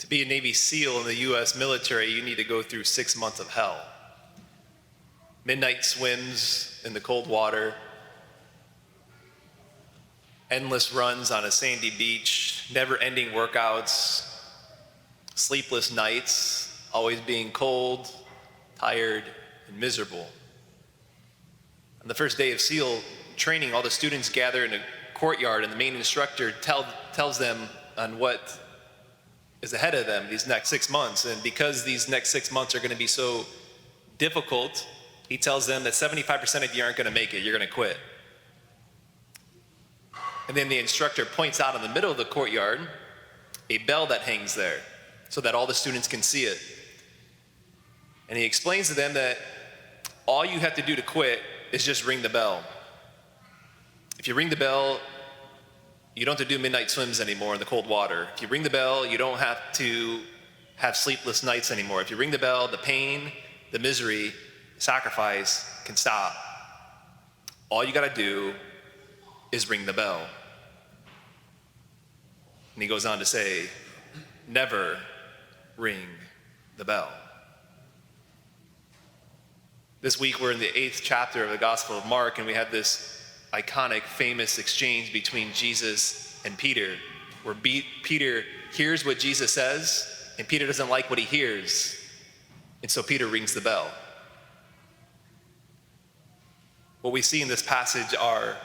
To be a Navy SEAL in the U.S. military, you need to go through 6 months of hell. Midnight swims in the cold water, endless runs on a sandy beach, never-ending workouts, sleepless nights, always being cold, tired, and miserable. On the first day of SEAL training, all the students gather in a courtyard, and the main instructor tells them on what is ahead of them these next 6 months. And because these next 6 months are going to be so difficult, he tells them that 75% of you aren't going to make it. You're going to quit. And then the instructor points out in the middle of the courtyard a bell that hangs there so that all the students can see it. And he explains to them that all you have to do to quit is just ring the bell. If you ring the bell, you don't have to do midnight swims anymore in the cold water. If you ring the bell, you don't have to have sleepless nights anymore. If you ring the bell, the pain, the misery, sacrifice can stop. All you got to do is ring the bell. And he goes on to say, never ring the bell. This week we're in the 8th chapter of the Gospel of Mark, and we have this iconic, famous exchange between Jesus and Peter, where Peter hears what Jesus says, and Peter doesn't like what he hears, and so Peter rings the bell. What we see in this passage are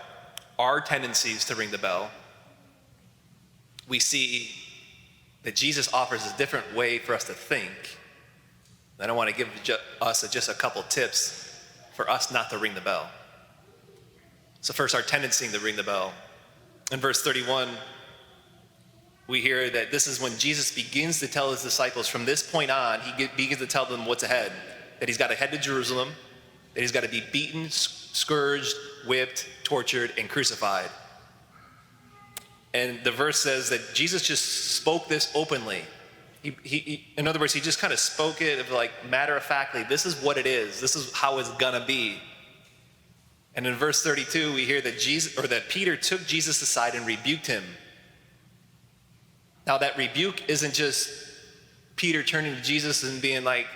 our tendencies to ring the bell. We see that Jesus offers a different way for us to think. And I want to give us just a couple tips for us not to ring the bell. So first, our tendency to ring the bell. In verse 31, we hear that this is when Jesus begins to tell his disciples, from this point on, he begins to tell them what's ahead. That he's got to head to Jerusalem, that he's got to be beaten, scourged, whipped, tortured, and crucified. And the verse says that Jesus just spoke this openly. In other words, he just kind of spoke it like matter-of-factly. This is what it is. This is how it's gonna be. And in verse 32, we hear that Peter took Jesus aside and rebuked him. Now that rebuke isn't just Peter turning to Jesus and being like,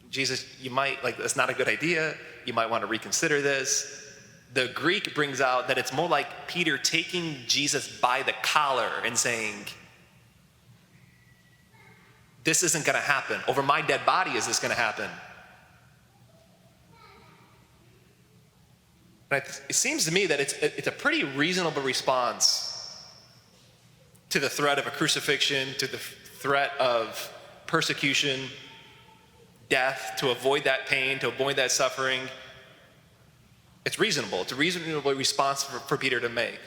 Jesus, that's not a good idea. You might want to reconsider this. The Greek brings out that it's more like Peter taking Jesus by the collar and saying, this isn't gonna happen. Over my dead body is this gonna happen? And it seems to me that it's a pretty reasonable response to the threat of a crucifixion, to the threat of persecution, death, to avoid that pain, to avoid that suffering. It's reasonable. It's a reasonable response for Peter to make.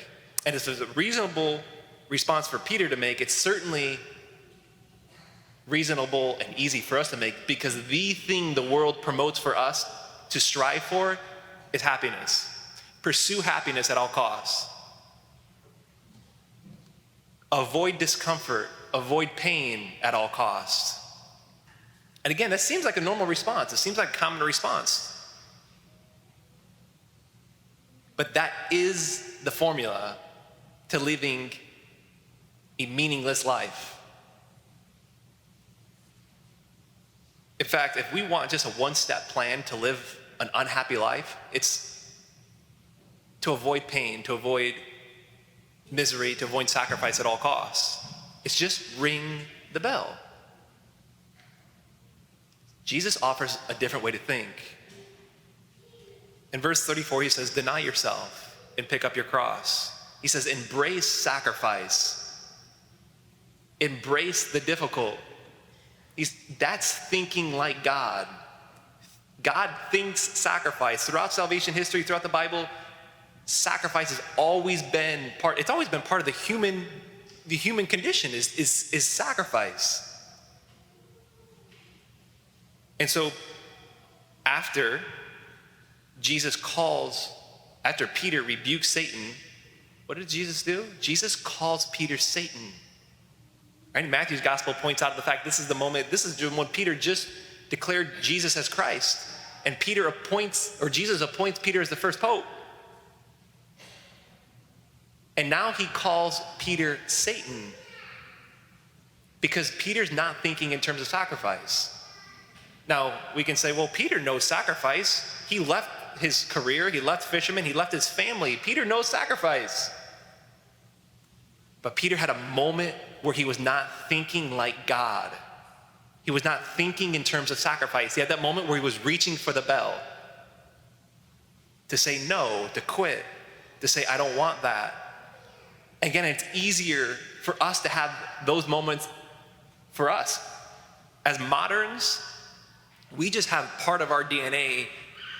And if it's a reasonable response for Peter to make, it's certainly reasonable and easy for us to make, because the thing the world promotes for us to strive for is happiness. Pursue happiness at all costs. Avoid discomfort, avoid pain at all costs. And again, that seems like a normal response. It seems like a common response. But that is the formula to living a meaningless life. In fact, if we want just a one-step plan to live an unhappy life, it's to avoid pain, to avoid misery, to avoid sacrifice at all costs. It's just ring the bell. Jesus offers a different way to think. In verse 34, he says, deny yourself and pick up your cross. He says, embrace sacrifice. Embrace the difficult. That's thinking like God. God thinks sacrifice. Throughout salvation history, throughout the Bible, sacrifice has always been part of the human condition is sacrifice. And so after Peter rebukes Satan, what did Jesus do? Jesus calls Peter Satan. Right? Matthew's gospel points out the fact this is when Peter just declared Jesus as Christ. And Jesus appoints Peter as the first pope. And now he calls Peter Satan. because Peter's not thinking in terms of sacrifice. Now, we can say, well, Peter knows sacrifice. He left his career, he left fishermen, he left his family. Peter knows sacrifice. But Peter had a moment where he was not thinking like God. He was not thinking in terms of sacrifice. He had that moment where he was reaching for the bell to say no, to quit, to say, I don't want that. Again, it's easier for us to have those moments for us. As moderns, we just have part of our DNA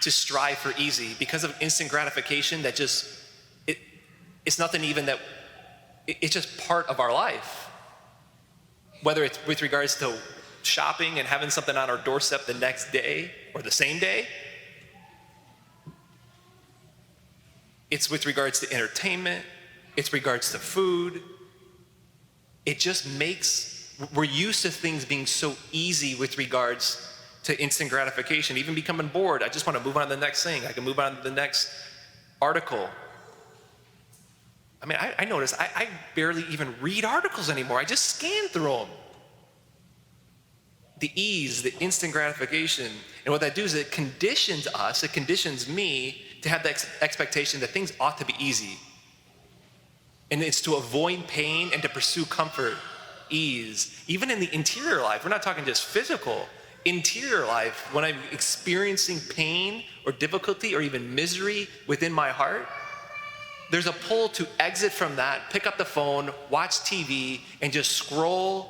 to strive for easy because of instant gratification that just, it's nothing even that, it's just part of our life. Whether it's with regards to shopping and having something on our doorstep the next day or the same day. It's with regards to entertainment. It's regards to food. It just makes, we're used to things being so easy with regards to instant gratification, even becoming bored. I just want to move on to the next thing. I can move on to the next article. I mean, I notice I barely even read articles anymore. I just scan through them. The ease, the instant gratification. And what that does is it conditions us, it conditions me to have the expectation that things ought to be easy. And it's to avoid pain and to pursue comfort, ease. Even in the interior life, we're not talking just physical. Interior life, when I'm experiencing pain or difficulty or even misery within my heart, there's a pull to exit from that, pick up the phone, watch TV, and just scroll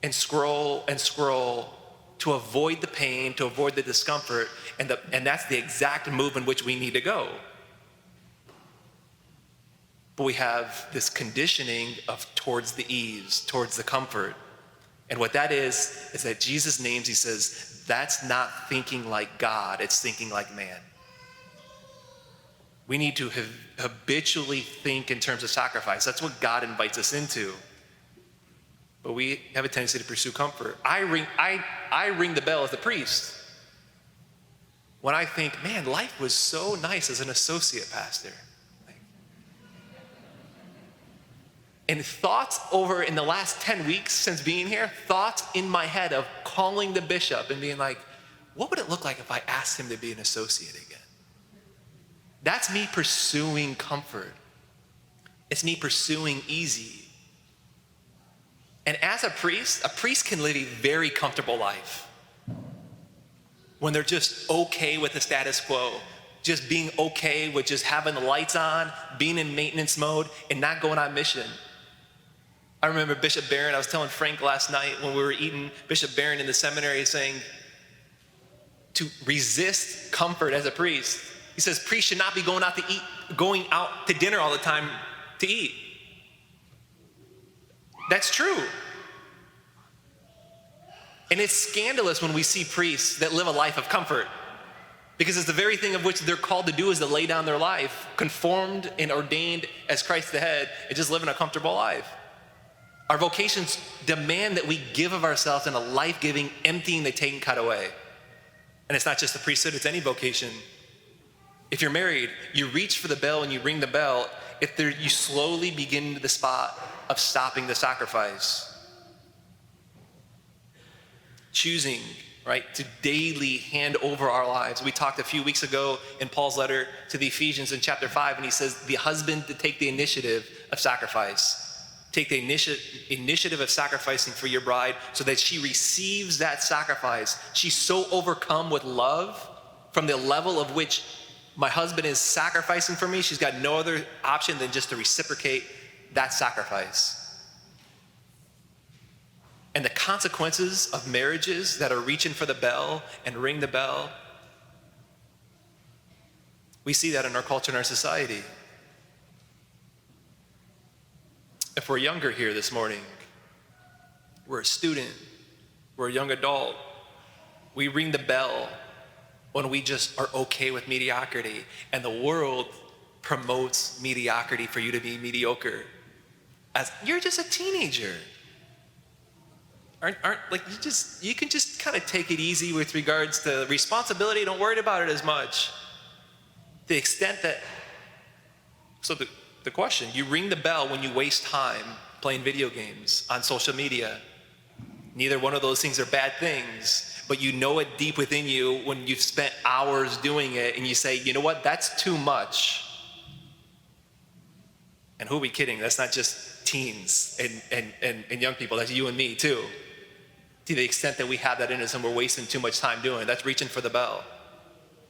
and scroll and scroll to avoid the pain, to avoid the discomfort, and that's the exact move in which we need to go. But we have this conditioning of towards the ease, towards the comfort. And what that is that Jesus names, he says, that's not thinking like God, it's thinking like man. We need to habitually think in terms of sacrifice. That's what God invites us into. But we have a tendency to pursue comfort. I ring the bell as the priest when I think, man, life was so nice as an associate pastor. And thoughts over in the last 10 weeks since being here, thoughts in my head of calling the bishop and being like, what would it look like if I asked him to be an associate again? That's me pursuing comfort. It's me pursuing easy. And as a priest can live a very comfortable life when they're just okay with the status quo, just being okay with just having the lights on, being in maintenance mode, and not going on mission. I remember Bishop Barron, I was telling Frank last night when we were eating, Bishop Barron in the seminary saying to resist comfort as a priest. He says priests should not be going out to dinner all the time to eat. That's true. And it's scandalous when we see priests that live a life of comfort, because it's the very thing of which they're called to do is to lay down their life, conformed and ordained as Christ the head, and just living a comfortable life. Our vocations demand that we give of ourselves in a life-giving, emptying the tank cut away. And it's not just the priesthood, it's any vocation. If you're married, you reach for the bell and you ring the bell, you slowly begin to the spot of stopping the sacrifice. Choosing, right, to daily hand over our lives. We talked a few weeks ago in Paul's letter to the Ephesians in chapter 5, and he says the husband to take the initiative of sacrifice. Take the initiative of sacrificing for your bride so that she receives that sacrifice. She's so overcome with love from the level of which my husband is sacrificing for me. She's got no other option than just to reciprocate that sacrifice. And the consequences of marriages that are reaching for the bell and ring the bell, we see that in our culture and our society. If we're younger here this morning, we're a student, we're a young adult, we ring the bell when we just are okay with mediocrity, and the world promotes mediocrity for you to be mediocre. As you're just a teenager. Aren't like you can just kind of take it easy with regards to responsibility, don't worry about it as much. The extent that, so the question, you ring the bell when you waste time playing video games on social media. Neither one of those things are bad things, but you know it deep within you when you've spent hours doing it and you say, you know what, that's too much. And who are we kidding? That's not just teens and young people, that's you and me too. To the extent that we have that in us and we're wasting too much time doing it, that's reaching for the bell.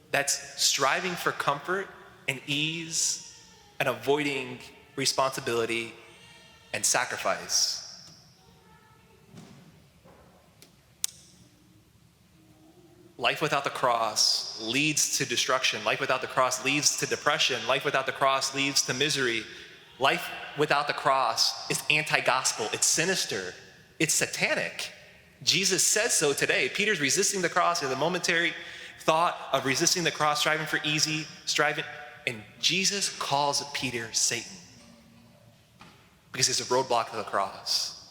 That's striving for comfort and ease and avoiding responsibility and sacrifice. Life without the cross leads to destruction. Life without the cross leads to depression. Life without the cross leads to misery. Life without the cross is anti-gospel. It's sinister. It's satanic. Jesus says so today. Peter's resisting the cross. There's a momentary thought of resisting the cross, striving for easy, and Jesus calls Peter Satan because it's a roadblock to the cross.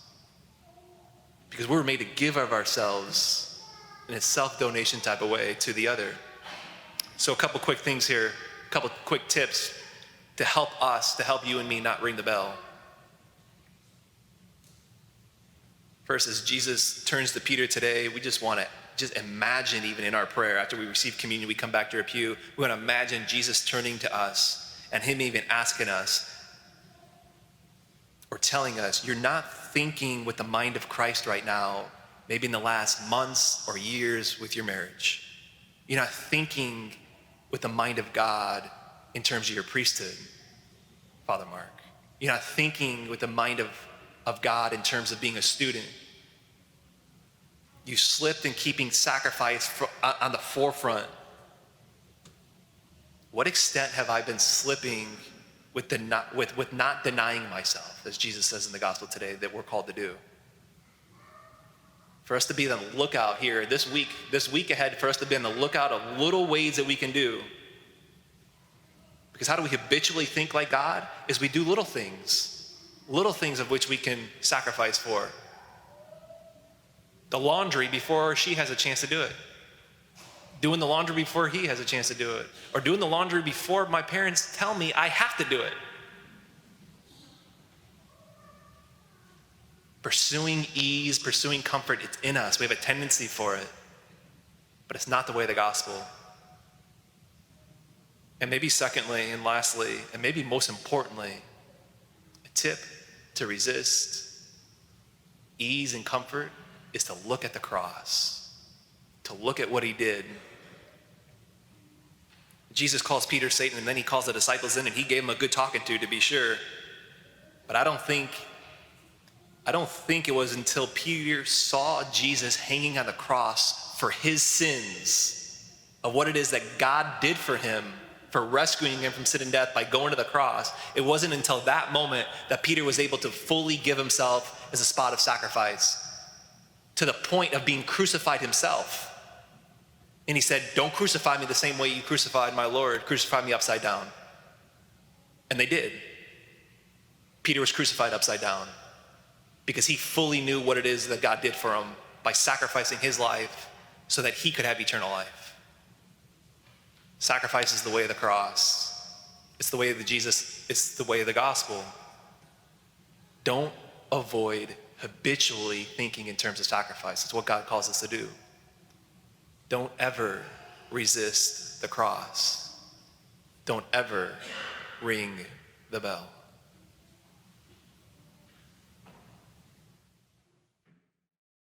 Because we were made to give of ourselves in a self-donation type of way to the other. So a couple quick things here, a couple quick tips to help us, to help you and me not ring the bell. First, as Jesus turns to Peter today, we just want to imagine, even in our prayer, after we receive communion, we come back to our pew, we want to imagine Jesus turning to us and him even asking us or telling us, you're not thinking with the mind of Christ right now, maybe in the last months or years with your marriage. You're not thinking with the mind of God in terms of your priesthood, Father Mark. You're not thinking with the mind of God in terms of being a student. You slipped in keeping sacrifice on the forefront. What extent have I been slipping with not denying myself, as Jesus says in the gospel today that we're called to do? For us to be on the lookout here this week ahead, for us to be on the lookout of little ways that we can do. Because how do we habitually think like God? Is we do little things of which we can sacrifice for. The laundry before she has a chance to do it. Doing the laundry before he has a chance to do it. Or doing the laundry before my parents tell me I have to do it. Pursuing ease, pursuing comfort, it's in us. We have a tendency for it. But it's not the way of the gospel. And maybe secondly and lastly, and maybe most importantly, a tip to resist ease and comfort is to look at the cross, to look at what he did. Jesus calls Peter Satan, and then he calls the disciples in, and he gave them a good talking to be sure. But I don't think it was until Peter saw Jesus hanging on the cross for his sins, of what it is that God did for him, for rescuing him from sin and death by going to the cross. It wasn't until that moment that Peter was able to fully give himself as a spot of sacrifice, to the point of being crucified himself. And he said, don't crucify me the same way you crucified my Lord. Crucify me upside down. And they did. Peter was crucified upside down because he fully knew what it is that God did for him by sacrificing his life so that he could have eternal life. Sacrifice is the way of the cross. It's the way of Jesus. It's the way of the gospel. Don't avoid habitually thinking in terms of sacrifice. It's what God calls us to do. Don't ever resist the cross. Don't ever ring the bell.